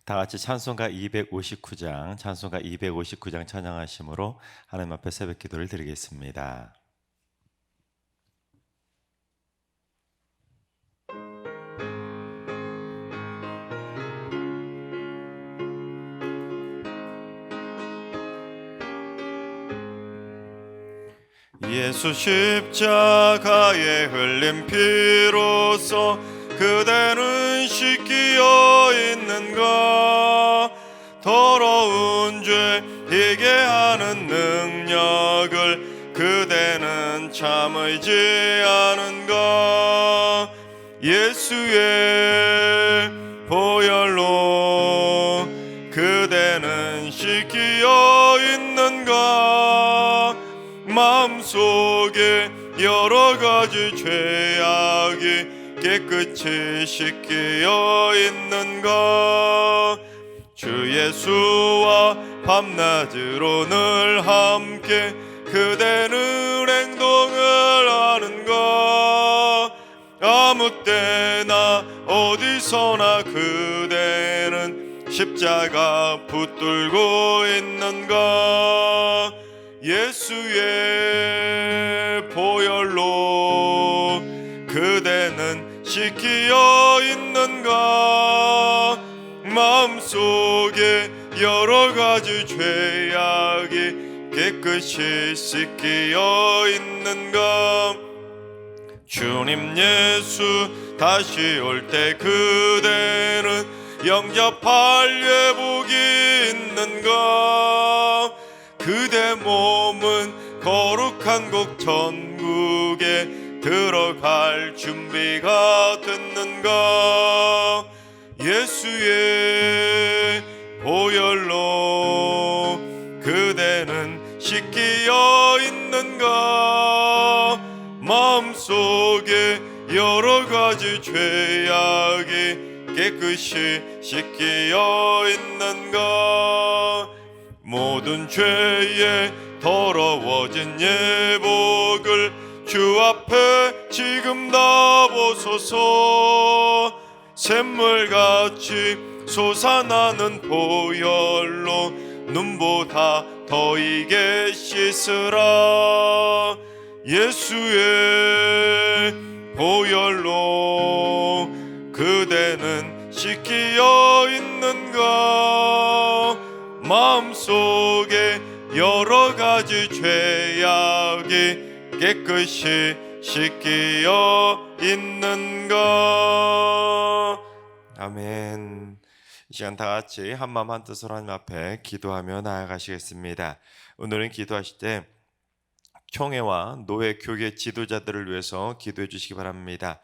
다 같이 찬송가 259장, 찬송가 259장 찬양하심으로 하나님 앞에 새벽 기도를 드리겠습니다. 예수 십자가에 흘린 피로써 그대는 씻기어 있는가? 더러운 죄 희게 하는 능력을 그대는 참으지 않은가? 예수의 보혈로 그대는 씻기어 있는가? 마음속에 여러 가지 죄악이 깨끗이 씻기어 있는가? 주 예수와 밤낮으로 늘 함께 그대는 행동을 하는가? 아무 때나 어디서나 그대는 십자가 붙들고 있는가? 예수의 보혈로 그대는 씻기어 있는가? 마음속에 여러 가지 죄악이 깨끗이 씻기어 있는가? 주님 예수 다시 올 때 그대는 영접할 예복이 있는가? 그대 몸은 거룩한 곳 천국에 들어갈 준비가 됐는가? 예수의 보혈로 그대는 씻기어 있는가? 마음속에 여러 가지 죄악이 깨끗이 씻기어 있는가? 모든 죄에 더러워진 예복을 주 앞에 지금 다 벗어서 샘물같이 솟아나는 보혈로 눈보다 더 이게 씻으라. 예수의 보혈로 그대는 씻기어 있는가? 마음속에 여러 가지 죄악이 깨끗이 씻기어 있는가? 아멘. 이 시간 다 같이 한마음 한뜻으로 하나님 앞에 기도하며 나아가시겠습니다. 오늘은 기도하실 때 총회와 노예 교계 지도자들을 위해서 기도해 주시기 바랍니다.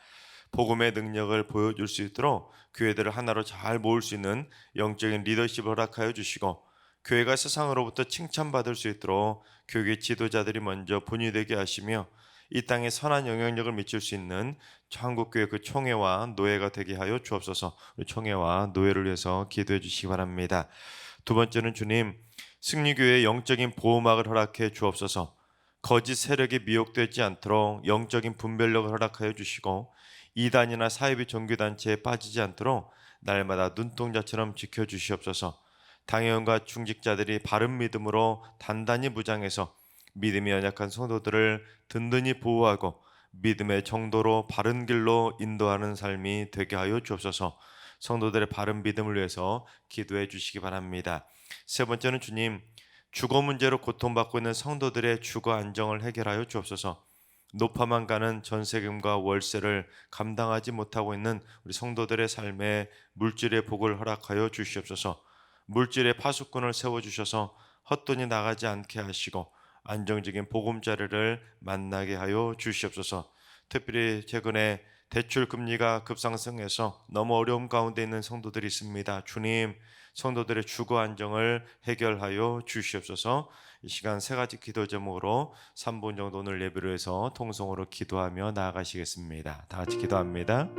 복음의 능력을 보여줄 수 있도록 교회들을 하나로 잘 모을 수 있는 영적인 리더십을 허락하여 주시고, 교회가 세상으로부터 칭찬받을 수 있도록 교계 지도자들이 먼저 본이 되게 하시며 이 땅에 선한 영향력을 미칠 수 있는 한국교회 그 총회와 노예가 되게 하여 주옵소서. 우리 총회와 노예를 위해서 기도해 주시기 바랍니다. 두 번째는 주님, 승리교회의 영적인 보호막을 허락해 주옵소서. 거짓 세력에 미혹되지 않도록 영적인 분별력을 허락하여 주시고, 이단이나 사이비 종교단체에 빠지지 않도록 날마다 눈동자처럼 지켜주시옵소서. 당회원과 중직자들이 바른 믿음으로 단단히 무장해서 믿음이 연약한 성도들을 든든히 보호하고 믿음의 정도로 바른 길로 인도하는 삶이 되게 하여 주옵소서. 성도들의 바른 믿음을 위해서 기도해 주시기 바랍니다. 세 번째는 주님, 주거 문제로 고통받고 있는 성도들의 주거 안정을 해결하여 주옵소서. 높아만 가는 전세금과 월세를 감당하지 못하고 있는 우리 성도들의 삶에 물질의 복을 허락하여 주시옵소서. 물질의 파수꾼을 세워주셔서 헛돈이 나가지 않게 하시고 안정적인 보금자리를 만나게 하여 주시옵소서. 특별히 최근에 대출 금리가 급상승해서 너무 어려움 가운데 있는 성도들이 있습니다. 주님, 성도들의 주거 안정을 해결하여 주시옵소서. 이 시간 세 가지 기도 제목으로 3분 정도 오늘 예배를 해서 통성으로 기도하며 나아가시겠습니다. 다 같이 기도합니다.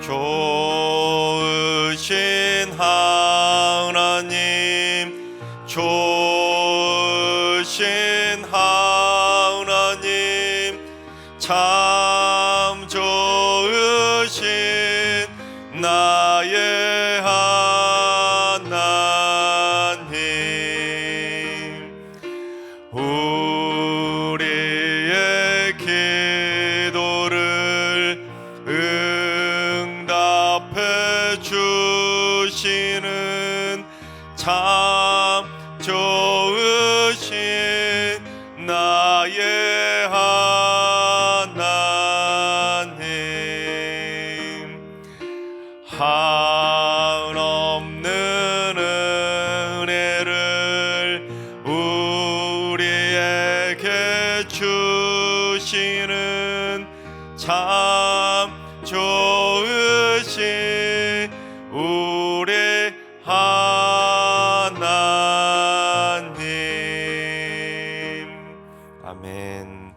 좋으신 하나님, 좋으신 하나님, 참 좋으신 나의 하나님. 우리의 기도를 응답해 주시는 참 좋으신 나의 하나님. 한없는 은혜를 우리에게 주시는 참 좋으신 우리 하나님. 아멘.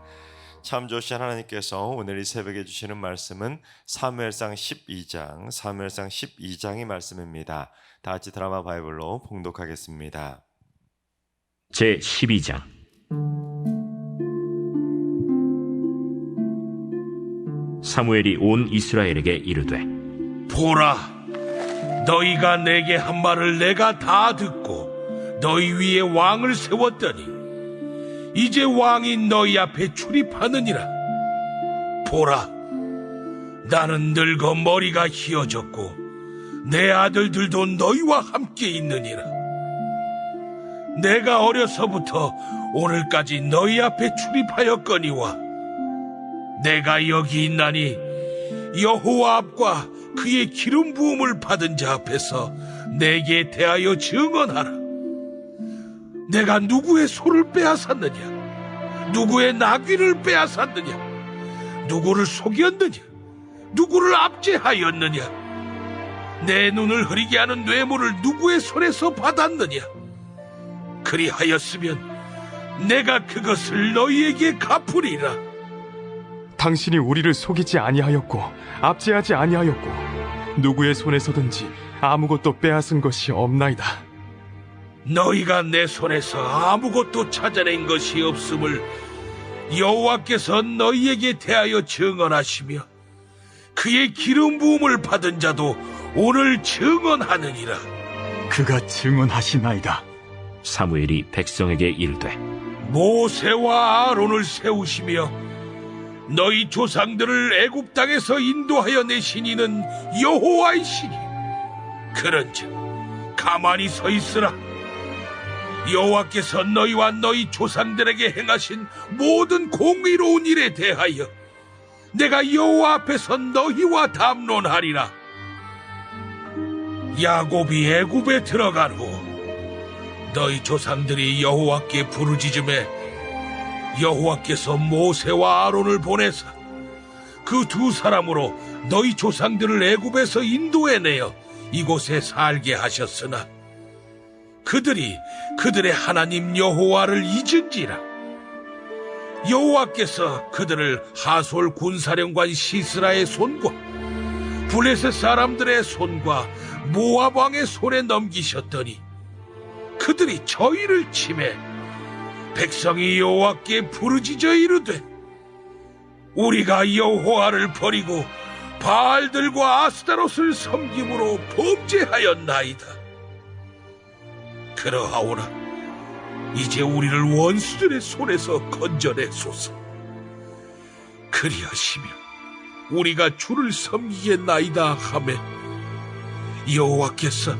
참 좋으신 하나님께서 오늘 이 새벽에 주시는 말씀은 사무엘상 12장의 말씀입니다. 다 같이 드라마 바이블로 봉독하겠습니다. 제 12장. 사무엘이 온 이스라엘에게 이르되, 보라, 너희가 내게 한 말을 내가 다 듣고 너희 위에 왕을 세웠더니 이제 왕이 너희 앞에 출입하느니라. 보라, 나는 늙어 머리가 희어졌고 내 아들들도 너희와 함께 있느니라. 내가 어려서부터 오늘까지 너희 앞에 출입하였거니와 내가 여기 있나니 여호와 앞과 그의 기름 부음을 받은 자 앞에서 내게 대하여 증언하라. 내가 누구의 소를 빼앗았느냐? 누구의 나귀를 빼앗았느냐? 누구를 속였느냐? 누구를 압제하였느냐? 내 눈을 흐리게 하는 뇌물을 누구의 손에서 받았느냐? 그리하였으면 내가 그것을 너희에게 갚으리라. 당신이 우리를 속이지 아니하였고 압제하지 아니하였고 누구의 손에서든지 아무것도 빼앗은 것이 없나이다. 너희가 내 손에서 아무것도 찾아낸 것이 없음을 여호와께서 너희에게 대하여 증언하시며 그의 기름 부음을 받은 자도 오늘 증언하느니라. 그가 증언하시나이다. 사무엘이 백성에게 이르되, 모세와 아론을 세우시며 너희 조상들을 애굽 땅에서 인도하여 내신 이는 여호와이시니 그런즉 가만히 서 있으라. 여호와께서 너희와 너희 조상들에게 행하신 모든 공의로운 일에 대하여 내가 여호와 앞에서 너희와 담론하리라. 야곱이 애굽에 들어간 후 너희 조상들이 여호와께 부르짖음에 여호와께서 모세와 아론을 보내사 그 두 사람으로 너희 조상들을 애굽에서 인도해내어 이곳에 살게 하셨으나 그들이 그들의 하나님 여호와를 잊은지라. 여호와께서 그들을 하솔 군사령관 시스라의 손과 블레셋 사람들의 손과 모압 왕의 손에 넘기셨더니 그들이 저희를 치매 백성이 여호와께 부르짖어 이르되 우리가 여호와를 버리고 바알들과 아스타롯을 섬김으로 범죄하였나이다. 그러하오나 이제 우리를 원수들의 손에서 건져내소서. 그리하시면 우리가 주를 섬기겠나이다 하매 여호와께서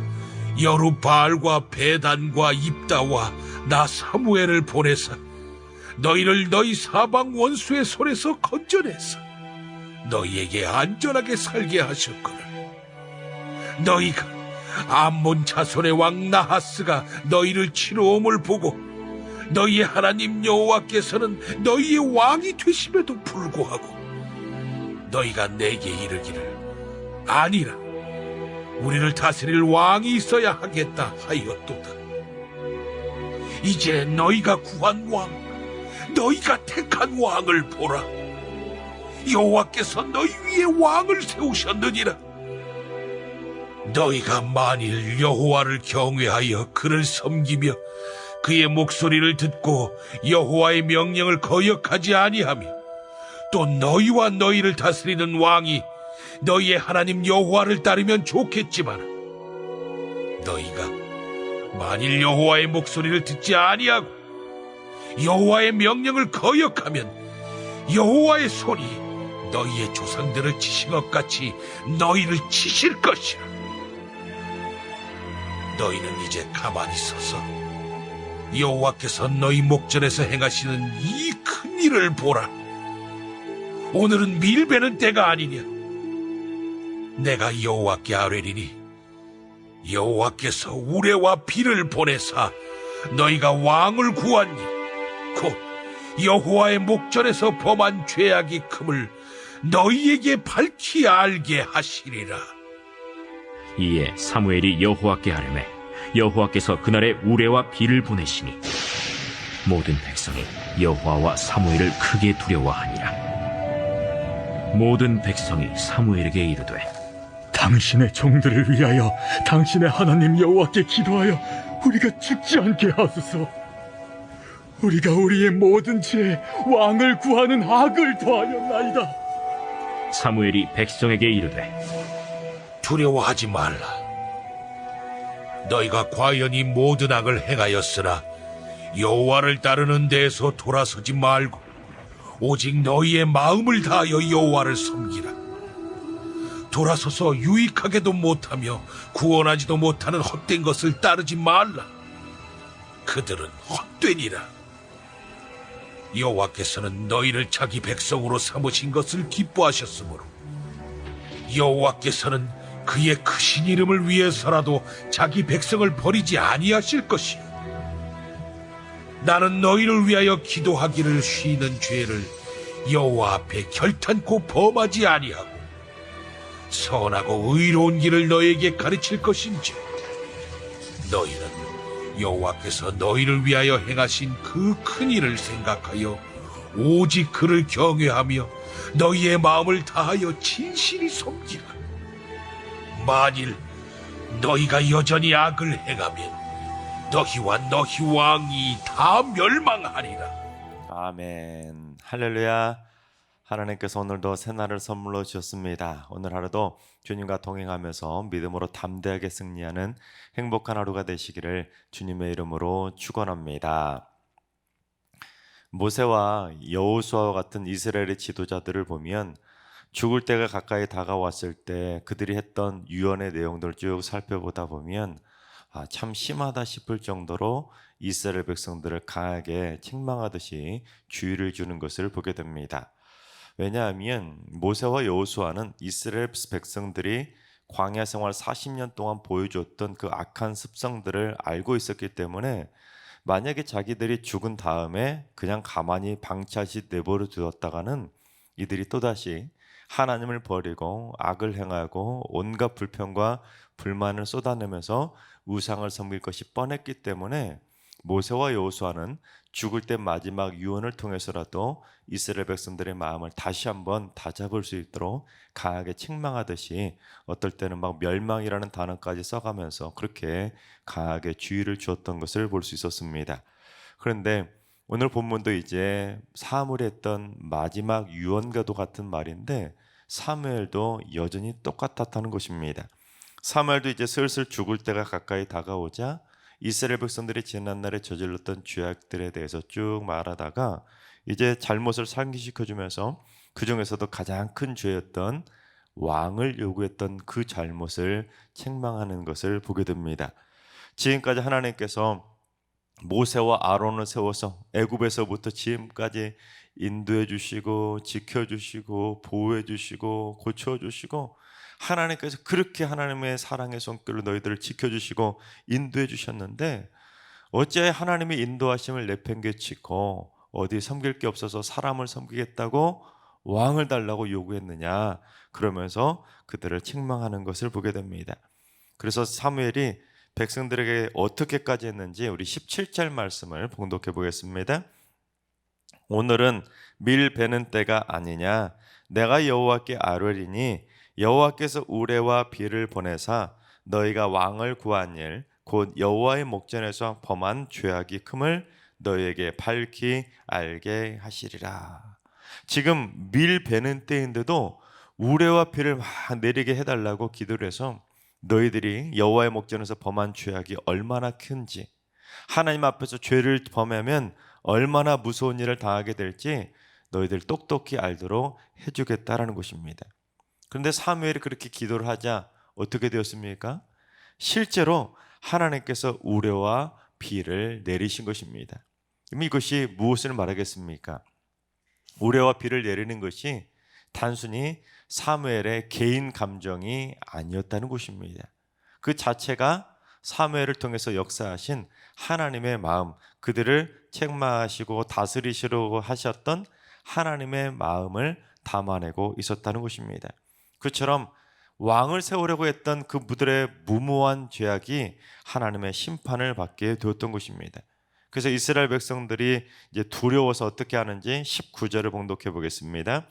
여룻바알과 베단과 입다와 나 사무엘을 보내사 너희를 너희 사방 원수의 손에서 건져내사 너희에게 안전하게 살게 하셨거늘. 너희가 암몬 자손의 왕 나하스가 너희를 치러 옴을 보고 너희의 하나님 여호와께서는 너희의 왕이 되심에도 불구하고 너희가 내게 이르기를 아니라 우리를 다스릴 왕이 있어야 하겠다 하였도다. 이제 너희가 구한 왕, 너희가 택한 왕을 보라. 여호와께서 너희 위에 왕을 세우셨느니라. 너희가 만일 여호와를 경외하여 그를 섬기며 그의 목소리를 듣고 여호와의 명령을 거역하지 아니하며 또 너희와 너희를 다스리는 왕이 너희의 하나님 여호와를 따르면 좋겠지만 너희가 만일 여호와의 목소리를 듣지 아니하고 여호와의 명령을 거역하면 여호와의 손이 너희의 조상들을 치신 것 같이 너희를 치실 것이라. 너희는 이제 가만히 서서 여호와께서 너희 목전에서 행하시는 이 큰 일을 보라. 오늘은 밀베는 때가 아니냐. 내가 여호와께 아뢰리니 여호와께서 우레와 비를 보내사 너희가 왕을 구하니 곧 여호와의 목전에서 범한 죄악이 큼을 너희에게 밝히 알게 하시리라. 이에 사무엘이 여호와께 아뢰매 여호와께서 그날에 우레와 비를 보내시니 모든 백성이 여호와와 사무엘을 크게 두려워하니라. 모든 백성이 사무엘에게 이르되 당신의 종들을 위하여 당신의 하나님 여호와께 기도하여 우리가 죽지 않게 하소서. 우리가 우리의 모든 죄에 왕을 구하는 악을 더하였나이다. 사무엘이 백성에게 이르되 두려워하지 말라. 너희가 과연 이 모든 악을 행하였으나 여호와를 따르는 데에서 돌아서지 말고 오직 너희의 마음을 다하여 여호와를 섬기라. 돌아서서 유익하게도 못하며 구원하지도 못하는 헛된 것을 따르지 말라. 그들은 헛되니라. 여호와께서는 너희를 자기 백성으로 삼으신 것을 기뻐하셨으므로 여호와께서는 그의 크신 이름을 위해서라도 자기 백성을 버리지 아니하실 것이요. 나는 너희를 위하여 기도하기를 쉬는 죄를 여호와 앞에 결탄코 범하지 아니하고 선하고 의로운 길을 너희에게 가르칠 것인지 너희는 여호와께서 너희를 위하여 행하신 그 큰 일을 생각하여 오직 그를 경외하며 너희의 마음을 다하여 진실이 섬기라. 만일 너희가 여전히 악을 행하면 너희와 너희 왕이 다 멸망하리라. 아멘. 할렐루야. 하나님께서 오늘도 새날을 선물로 주셨습니다. 오늘 하루도 주님과 동행하면서 믿음으로 담대하게 승리하는 행복한 하루가 되시기를 주님의 이름으로 축원합니다. 모세와 여호수아와 같은 이스라엘의 지도자들을 보면 죽을 때가 가까이 다가왔을 때 그들이 했던 유언의 내용들을 쭉 살펴보다 보면 참 심하다 싶을 정도로 이스라엘 백성들을 강하게 책망하듯이 주의를 주는 것을 보게 됩니다. 왜냐하면 모세와 여호수아는 이스라엘 백성들이 광야 생활 40년 동안 보여줬던 그 악한 습성들을 알고 있었기 때문에 만약에 자기들이 죽은 다음에 그냥 가만히 방치하시 내버려 두었다가는 이들이 또다시 하나님을 버리고 악을 행하고 온갖 불평과 불만을 쏟아내면서 우상을 섬길 것이 뻔했기 때문에 모세와 여호수아는 죽을 때 마지막 유언을 통해서라도 이스라엘 백성들의 마음을 다시 한번 다잡을 수 있도록 강하게 책망하듯이 어떨 때는 막 멸망이라는 단어까지 써가면서 그렇게 강하게 주의를 주었던 것을 볼 수 있었습니다. 그런데 오늘 본문도 이제 사무엘이 했던 마지막 유언과도 같은 말인데 사무엘도 여전히 똑같았다는 것입니다. 사무엘도 이제 슬슬 죽을 때가 가까이 다가오자 이스라엘 백성들이 지난날에 저질렀던 죄악들에 대해서 쭉 말하다가 이제 잘못을 상기시켜주면서 그 중에서도 가장 큰 죄였던 왕을 요구했던 그 잘못을 책망하는 것을 보게 됩니다. 지금까지 하나님께서 모세와 아론을 세워서 애굽에서부터 지금까지 인도해 주시고 지켜주시고 보호해 주시고 고쳐주시고 하나님께서 그렇게 하나님의 사랑의 손길로 너희들을 지켜주시고 인도해 주셨는데 어째 하나님의 인도하심을 내팽개치고 어디 섬길 게 없어서 사람을 섬기겠다고 왕을 달라고 요구했느냐, 그러면서 그들을 책망하는 것을 보게 됩니다. 그래서 사무엘이 백성들에게 어떻게까지 했는지 우리 17절 말씀을 봉독해 보겠습니다. 오늘은 밀 베는 때가 아니냐, 내가 여호와께 아뢰리니 여호와께서 우레와 비를 보내사 너희가 왕을 구한 일 곧 여호와의 목전에서 범한 죄악이 큼을 너희에게 밝히 알게 하시리라. 지금 밀 베는 때인데도 우레와 피를 막 내리게 해달라고 기도를 해서 너희들이 여호와의 목전에서 범한 죄악이 얼마나 큰지, 하나님 앞에서 죄를 범하면 얼마나 무서운 일을 당하게 될지 너희들 똑똑히 알도록 해주겠다라는 것입니다. 그런데 사무엘이 그렇게 기도를 하자 어떻게 되었습니까? 실제로 하나님께서 우레와 비를 내리신 것입니다. 그럼 이것이 무엇을 말하겠습니까? 우레와 비를 내리는 것이 단순히 사무엘의 개인 감정이 아니었다는 것입니다. 그 자체가 사무엘을 통해서 역사하신 하나님의 마음, 그들을 책망하시고 다스리시려고 하셨던 하나님의 마음을 담아내고 있었다는 것입니다. 그처럼 왕을 세우려고 했던 그들의 무모한 죄악이 하나님의 심판을 받게 되었던 것입니다. 그래서 이스라엘 백성들이 이제 두려워서 어떻게 하는지 19절을 봉독해 보겠습니다.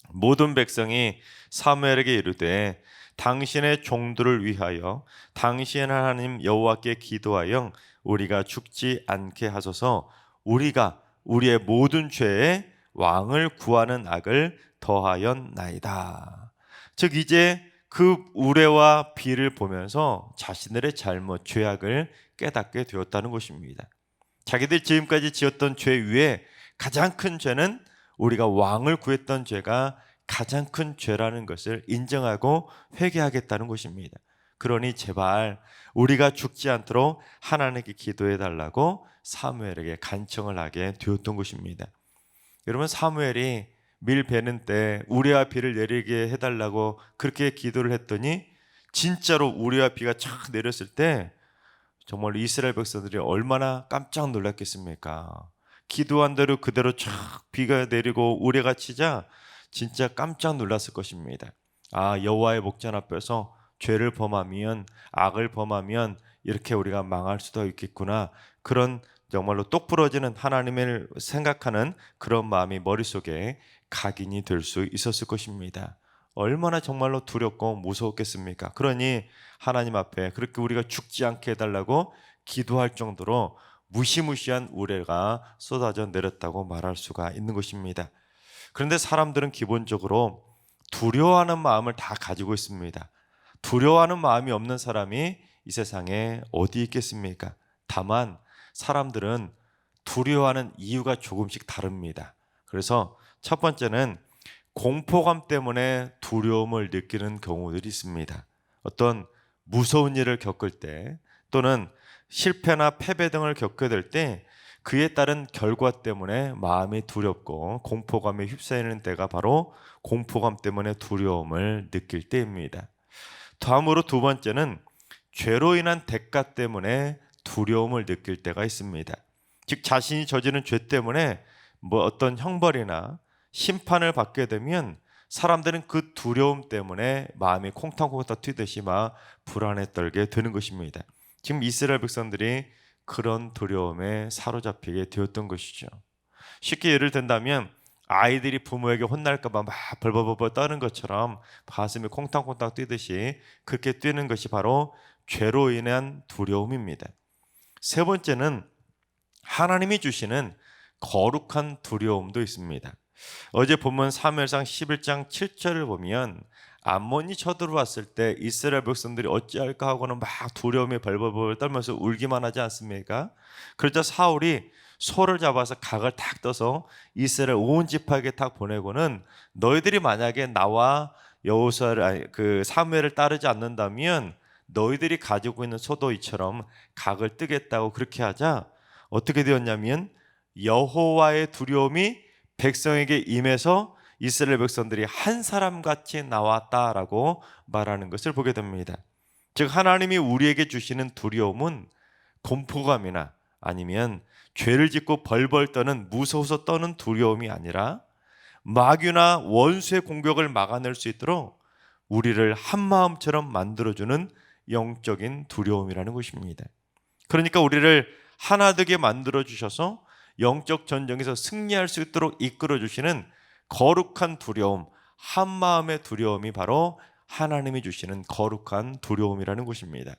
모든 백성이 사무엘에게 이르되 당신의 종들을 위하여 당신 하나님 여호와께 기도하여 우리가 죽지 않게 하소서. 우리가 우리의 모든 죄에 왕을 구하는 악을 더하였나이다. 즉 이제 그 우레와 비를 보면서 자신들의 잘못, 죄악을 깨닫게 되었다는 것입니다. 자기들 지금까지 지었던 죄 위에 가장 큰 죄는 우리가 왕을 구했던 죄가 가장 큰 죄라는 것을 인정하고 회개하겠다는 것입니다. 그러니 제발 우리가 죽지 않도록 하나님께 기도해 달라고 사무엘에게 간청을 하게 되었던 것입니다. 여러분, 사무엘이 밀 베는 때 우레와 비를 내리게 해달라고 그렇게 기도를 했더니 진짜로 우레와 비가 쫙 내렸을 때 정말 이스라엘 백성들이 얼마나 깜짝 놀랐겠습니까? 기도한 대로 그대로 쫙 비가 내리고 우레가 치자 진짜 깜짝 놀랐을 것입니다. 아, 여호와의 목전 앞에서 죄를 범하면, 악을 범하면 이렇게 우리가 망할 수도 있겠구나. 그런 정말로 똑 부러지는 하나님을 생각하는 그런 마음이 머릿속에 각인이 될 수 있었을 것입니다. 얼마나 정말로 두렵고 무서웠겠습니까? 그러니 하나님 앞에 그렇게 우리가 죽지 않게 해달라고 기도할 정도로 무시무시한 우레가 쏟아져 내렸다고 말할 수가 있는 것입니다. 그런데 사람들은 기본적으로 두려워하는 마음을 다 가지고 있습니다. 두려워하는 마음이 없는 사람이 이 세상에 어디 있겠습니까? 다만 사람들은 두려워하는 이유가 조금씩 다릅니다. 그래서 첫 번째는 공포감 때문에 두려움을 느끼는 경우들이 있습니다. 어떤 무서운 일을 겪을 때 또는 실패나 패배 등을 겪게 될 때 그에 따른 결과 때문에 마음이 두렵고 공포감에 휩싸이는 때가 바로 공포감 때문에 두려움을 느낄 때입니다. 다음으로 두 번째는 죄로 인한 대가 때문에 두려움을 느낄 때가 있습니다. 즉 자신이 저지른 죄 때문에 어떤 형벌이나 심판을 받게 되면 사람들은 그 두려움 때문에 마음이 콩탕콩탕 튀듯이 막 불안에 떨게 되는 것입니다. 지금 이스라엘 백성들이 그런 두려움에 사로잡히게 되었던 것이죠. 쉽게 예를 든다면 아이들이 부모에게 혼날까 봐 막 벌벌벌 떠는 것처럼 가슴이 콩탕콩탕 뛰듯이 그렇게 뛰는 것이 바로 죄로 인한 두려움입니다. 세 번째는 하나님이 주시는 거룩한 두려움도 있습니다. 어제 본문 사무엘상 11장 7절을 보면 암몬이 쳐들어왔을 때 이스라엘 백성들이 어찌할까 하고는 막 두려움에 벌벌벌 떨면서 울기만 하지 않습니까? 그러자 사울이 소를 잡아서 각을 탁 떠서 이스라엘 온 지파에게 탁 보내고는 너희들이 만약에 나와 사무엘을 따르지 않는다면 너희들이 가지고 있는 소도 이처럼 각을 뜨겠다고 그렇게 하자 어떻게 되었냐면 여호와의 두려움이 백성에게 임해서 이스라엘 백성들이 한 사람같이 나왔다라고 말하는 것을 보게 됩니다. 즉 하나님이 우리에게 주시는 두려움은 공포감이나 아니면 죄를 짓고 벌벌 떠는 무서워서 떠는 두려움이 아니라 마귀나 원수의 공격을 막아낼 수 있도록 우리를 한 마음처럼 만들어주는 영적인 두려움이라는 것입니다. 그러니까 우리를 하나 되게 만들어 주셔서 영적 전쟁에서 승리할 수 있도록 이끌어 주시는 거룩한 두려움, 한 마음의 두려움이 바로 하나님이 주시는 거룩한 두려움이라는 것입니다.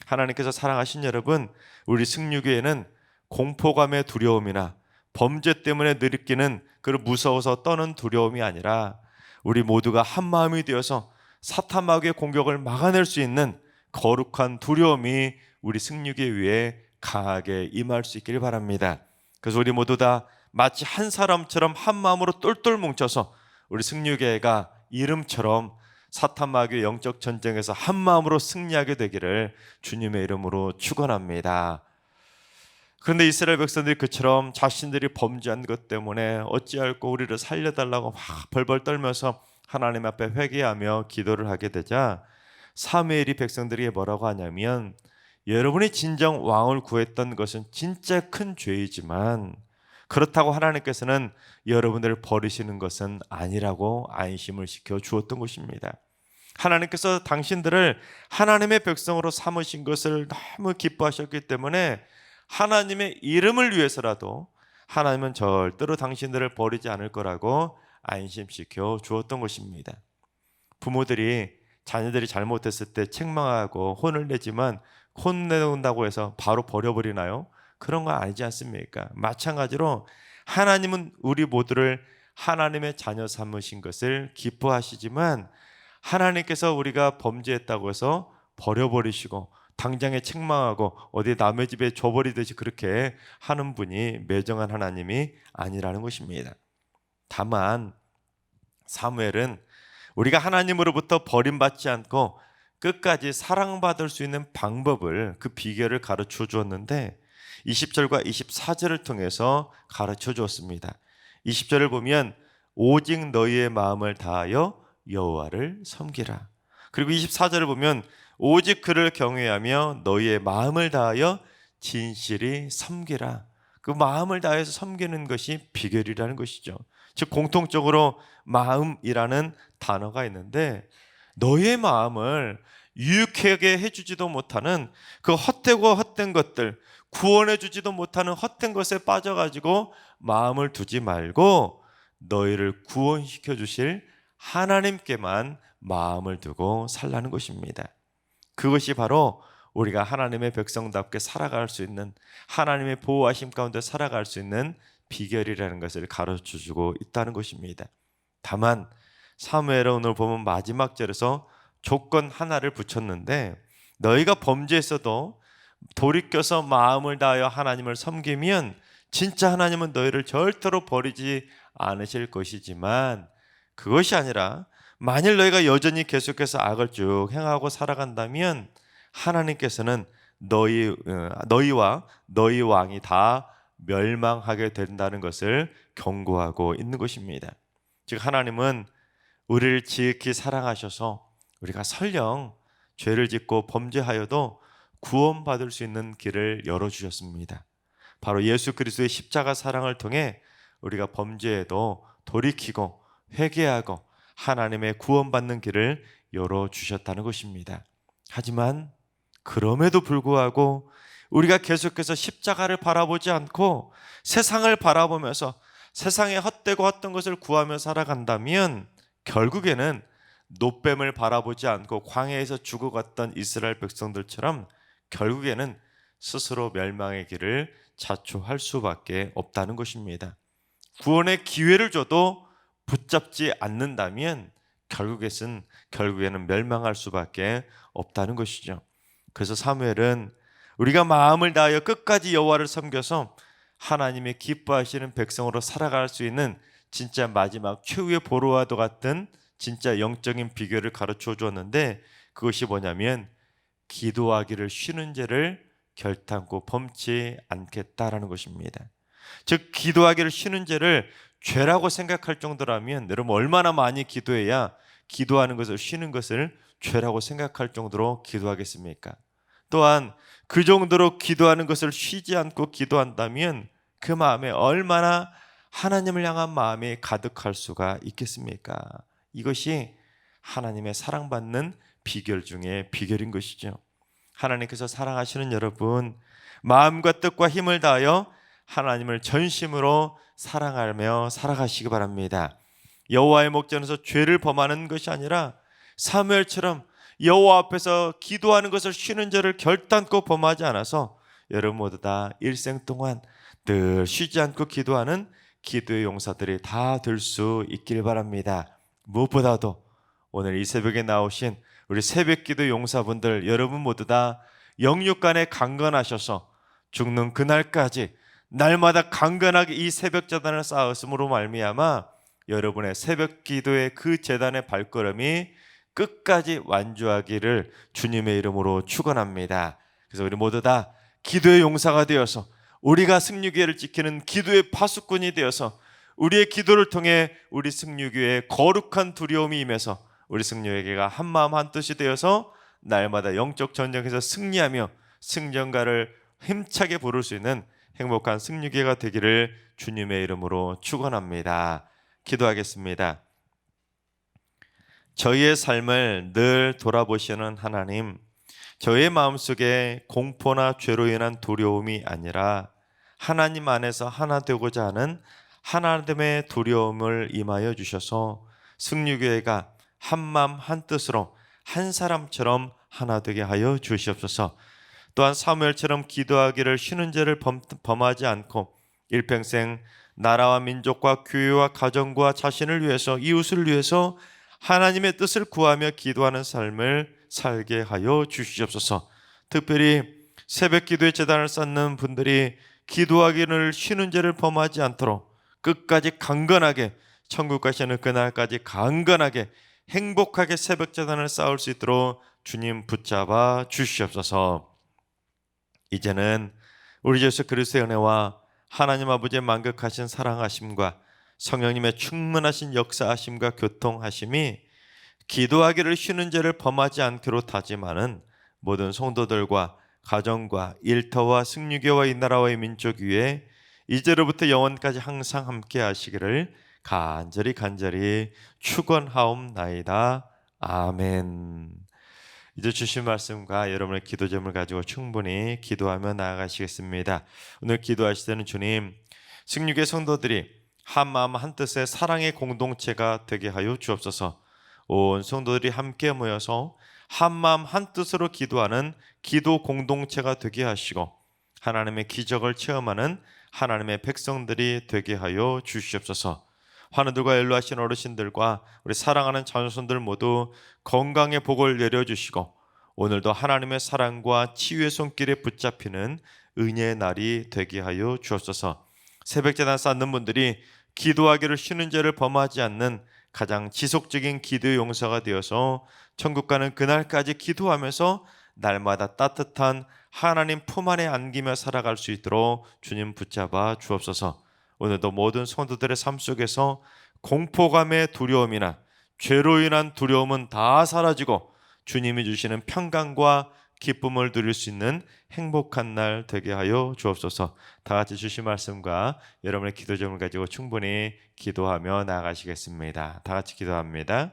하나님께서 사랑하신 여러분, 우리 승류교회는 공포감의 두려움이나 범죄 때문에 느끼는 그런 무서워서 떠는 두려움이 아니라 우리 모두가 한 마음이 되어서 사탄 마귀의 공격을 막아낼 수 있는 거룩한 두려움이 우리 승류교회 위에 강하게 임할 수 있길 바랍니다. 그래서 우리 모두 다 마치 한 사람처럼 한 마음으로 똘똘 뭉쳐서 우리 승류교회가 이름처럼 사탄 마귀의 영적 전쟁에서 한 마음으로 승리하게 되기를 주님의 이름으로 축원합니다. 그런데 이스라엘 백성들이 그처럼 자신들이 범죄한 것 때문에 어찌할꼬 우리를 살려달라고 막 벌벌 떨면서 하나님 앞에 회개하며 기도를 하게 되자 사무엘이 백성들에게 뭐라고 하냐면, 여러분이 진정 왕을 구했던 것은 진짜 큰 죄이지만 그렇다고 하나님께서는 여러분들을 버리시는 것은 아니라고 안심을 시켜 주었던 것입니다. 하나님께서 당신들을 하나님의 백성으로 삼으신 것을 너무 기뻐하셨기 때문에 하나님의 이름을 위해서라도 하나님은 절대로 당신들을 버리지 않을 거라고 안심시켜 주었던 것입니다. 부모들이 자녀들이 잘못했을 때 책망하고 혼을 내지만 혼내온다고 해서 바로 버려버리나요? 그런 거 아니지 않습니까? 마찬가지로 하나님은 우리 모두를 하나님의 자녀 삼으신 것을 기뻐하시지만 하나님께서 우리가 범죄했다고 해서 버려버리시고 당장에 책망하고 어디 남의 집에 줘버리듯이 그렇게 하는 분이 매정한 하나님이 아니라는 것입니다. 다만 사무엘은 우리가 하나님으로부터 버림받지 않고 끝까지 사랑받을 수 있는 방법을, 그 비결을 가르쳐 주었는데 20절과 24절을 통해서 가르쳐 주었습니다. 20절을 보면 오직 너희의 마음을 다하여 여호와를 섬기라. 그리고 24절을 보면 오직 그를 경외하며 너희의 마음을 다하여 진실이 섬기라. 그 마음을 다해서 섬기는 것이 비결이라는 것이죠. 즉 공통적으로 마음이라는 단어가 있는데 너희의 마음을 유익하게 해주지도 못하는 그 헛되고 헛된 것들, 구원해주지도 못하는 헛된 것에 빠져가지고 마음을 두지 말고 너희를 구원시켜 주실 하나님께만 마음을 두고 살라는 것입니다. 그것이 바로 우리가 하나님의 백성답게 살아갈 수 있는, 하나님의 보호하심 가운데 살아갈 수 있는 비결이라는 것을 가르쳐주고 있다는 것입니다. 다만 사무엘은 오늘 보면 마지막 절에서 조건 하나를 붙였는데 너희가 범죄했어도 돌이켜서 마음을 다하여 하나님을 섬기면 진짜 하나님은 너희를 절대로 버리지 않으실 것이지만 그것이 아니라 만일 너희가 여전히 계속해서 악을 쭉 행하고 살아간다면 하나님께서는 너희와 너희 왕이 다 멸망하게 된다는 것을 경고하고 있는 것입니다. 즉 하나님은 우리를 지극히 사랑하셔서 우리가 설령 죄를 짓고 범죄하여도 구원받을 수 있는 길을 열어주셨습니다. 바로 예수 그리스도의 십자가 사랑을 통해 우리가 범죄에도 돌이키고 회개하고 하나님의 구원받는 길을 열어주셨다는 것입니다. 하지만 그럼에도 불구하고 우리가 계속해서 십자가를 바라보지 않고 세상을 바라보면서 세상의 헛되고 헛된 것을 구하며 살아간다면 결국에는 노뱀을 바라보지 않고 광야에서 죽어갔던 이스라엘 백성들처럼 결국에는 스스로 멸망의 길을 자초할 수밖에 없다는 것입니다. 구원의 기회를 줘도 붙잡지 않는다면 결국에는 멸망할 수밖에 없다는 것이죠. 그래서 사무엘은 우리가 마음을 다하여 끝까지 여호와를 섬겨서 하나님의 기뻐하시는 백성으로 살아갈 수 있는 진짜 마지막 최후의 보루와도 같은 진짜 영적인 비결을 가르쳐 주었는데 그것이 뭐냐면 기도하기를 쉬는 죄를 결탄코 범치 않겠다라는 것입니다. 즉 기도하기를 쉬는 죄를 죄라고 생각할 정도라면 여러분 얼마나 많이 기도해야 기도하는 것을 쉬는 것을 죄라고 생각할 정도로 기도하겠습니까? 또한 그 정도로 기도하는 것을 쉬지 않고 기도한다면 그 마음에 얼마나 하나님을 향한 마음이 가득할 수가 있겠습니까? 이것이 하나님의 사랑받는 비결 중에 비결인 것이죠. 하나님께서 사랑하시는 여러분, 마음과 뜻과 힘을 다하여 하나님을 전심으로 사랑하며 살아가시기 바랍니다. 여호와의 목전에서 죄를 범하는 것이 아니라 사무엘처럼 여호와 앞에서 기도하는 것을 쉬는 자를 결단코 범하지 않아서 여러분 모두 다 일생 동안 늘 쉬지 않고 기도하는 기도의 용사들이 다 될 수 있길 바랍니다. 무엇보다도 오늘 이 새벽에 나오신 우리 새벽기도 용사분들 여러분 모두 다 영육간에 강건하셔서 죽는 그날까지 날마다 강건하게 이 새벽 제단을 쌓았음으로 말미암아 여러분의 새벽기도의 그 제단의 발걸음이 끝까지 완주하기를 주님의 이름으로 축원합니다. 그래서 우리 모두 다 기도의 용사가 되어서 우리가 승리교회를 지키는 기도의 파수꾼이 되어서 우리의 기도를 통해 우리 승리교회의 거룩한 두려움이 임해서 우리 승리교회가 한마음 한뜻이 되어서 날마다 영적 전쟁에서 승리하며 승전가를 힘차게 부를 수 있는 행복한 승리교회가 되기를 주님의 이름으로 축원합니다. 기도하겠습니다. 저희의 삶을 늘 돌아보시는 하나님, 저희의 마음속에 공포나 죄로 인한 두려움이 아니라 하나님 안에서 하나 되고자 하는 하나님의 두려움을 임하여 주셔서 승리교회가 한마음 한뜻으로 한 사람처럼 하나 되게 하여 주시옵소서. 또한 사무엘처럼 기도하기를 쉬는 죄를 범하지 않고 일평생 나라와 민족과 교회와 가정과 자신을 위해서 이웃을 위해서 하나님의 뜻을 구하며 기도하는 삶을 살게 하여 주시옵소서. 특별히 새벽 기도의 제단을 쌓는 분들이 기도하기를 쉬는 죄를 범하지 않도록 끝까지 강건하게 천국 가시는 그날까지 강건하게 행복하게 새벽 제단을 쌓을 수 있도록 주님 붙잡아 주시옵소서. 이제는 우리 주 예수 그리스도의 은혜와 하나님 아버지의 만극하신 사랑하심과 성령님의 충만하신 역사하심과 교통하심이 기도하기를 쉬는 죄를 범하지 않기로 다짐하는 모든 성도들과 가정과 일터와 승리교와 이 나라와 이 민족 위에 이제로부터 영원까지 항상 함께 하시기를 간절히 축원하옵나이다. 아멘. 이제 주신 말씀과 여러분의 기도 제목을 가지고 충분히 기도하며 나아가시겠습니다. 오늘 기도하실 때는 주님, 승리교회 성도들이 한마음 한뜻의 사랑의 공동체가 되게 하여 주옵소서. 온 성도들이 함께 모여서 한마음 한뜻으로 기도하는 기도 공동체가 되게 하시고 하나님의 기적을 체험하는 하나님의 백성들이 되게 하여 주시옵소서. 환우들과 연로하신 어르신들과 우리 사랑하는 자녀손들 모두 건강의 복을 내려주시고 오늘도 하나님의 사랑과 치유의 손길에 붙잡히는 은혜의 날이 되게 하여 주옵소서. 새벽제단 쌓는 분들이 기도하기를 쉬는 죄를 범하지 않는 가장 지속적인 기도의 용사가 되어서 천국 가는 그날까지 기도하면서 날마다 따뜻한 하나님 품 안에 안기며 살아갈 수 있도록 주님 붙잡아 주옵소서. 오늘도 모든 성도들의 삶 속에서 공포감의 두려움이나 죄로 인한 두려움은 다 사라지고 주님이 주시는 평강과 기쁨을 누릴 수 있는 행복한 날 되게 하여 주옵소서. 다 같이 주신 말씀과 여러분의 기도 제목을 가지고 충분히 기도하며 나아가시겠습니다. 다 같이 기도합니다.